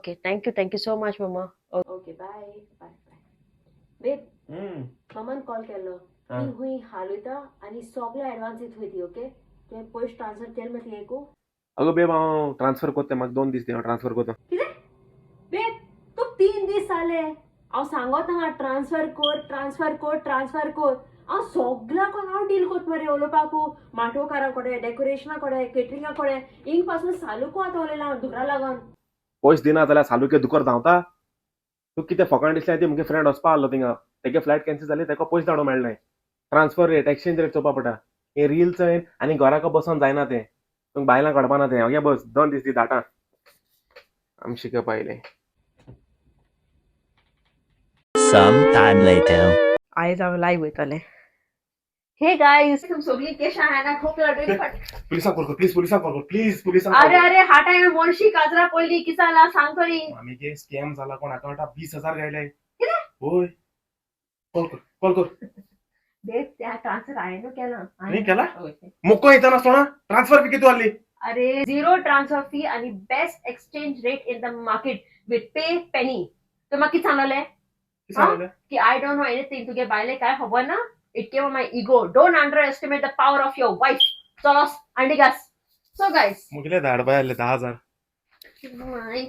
Okay thank you so much mama. Okay bye bye bye. Babe मम्मान call केल्लो ती हुई हालयता आनी सगळे ऍडव्हान्स दित वयती. ओके तुवें पयशे ट्रान्सफर केले मरे एकू. अगो बेब हांव ट्रान्सफर करता म्हाका 2 दीस दी हांव ट्रान्सफर करता. कितें बेब तू 3 दीस जाले हांव सांगत आहा ट्रान्सफर कर. हांव सगळ्याक हांव डील करता मरे उलोवपाकू माटोवकारां कडेन डेकोरेशना कडेन केटरिंगा कडेन इंग पासून सालूकू आतां उलयलां हांव दुकरा लागोन. पयशे दिना जाल्यार सालुके दुकर धांवता. तूं कितें फकाण दिसलें ती म्हगे फ्रेंड वचपा आहलो थिंगा तेगे फ्लायट कॅन्सल जाली तेका पयशे धाडूंक मेळनाय. ट्रान्सफर रेट एक्सचेंज रेट चोवपा पडटा. हे रील्स आनी घराक बसोन जायना तें. तुमकां बायलांक काडपाना तें. ओगे बस 2 दीस दी धाडटा. आमी शिकप आयले. Some time later. आयज हांव लायव्ह वयतलें. हे गायज सगळी केशां हायना खूप लढवी फाट. पुलिसाक कॉल कर प्लीज पुलिसाक कॉल कर प्लीज पुलिसाक. अरे हा टाइम मोनशी काजरा पयली किसाला सांग तरी. आमी स्कॅम जाला कोण अकाउंटाक 20,000 गायले. होय कॉल कर. बेब त्या ट्रान्सफर हांवें केला. नाही केला? मोको येता नासतना ट्रान्सफर फी किती वाडली. अरे झिरो ट्रान्सफर फी आणि best exchange rate in the market with pay penny. तर म्हाका कितें सांगलें की आय डोंट नो एनीथिंग. तुगे बायले काय खबर ना. It came on my ego. Don't underestimate the power of your wife. चलोस अंडी घास. सो गाईज मुगले धाडपा आसले 10,000. माय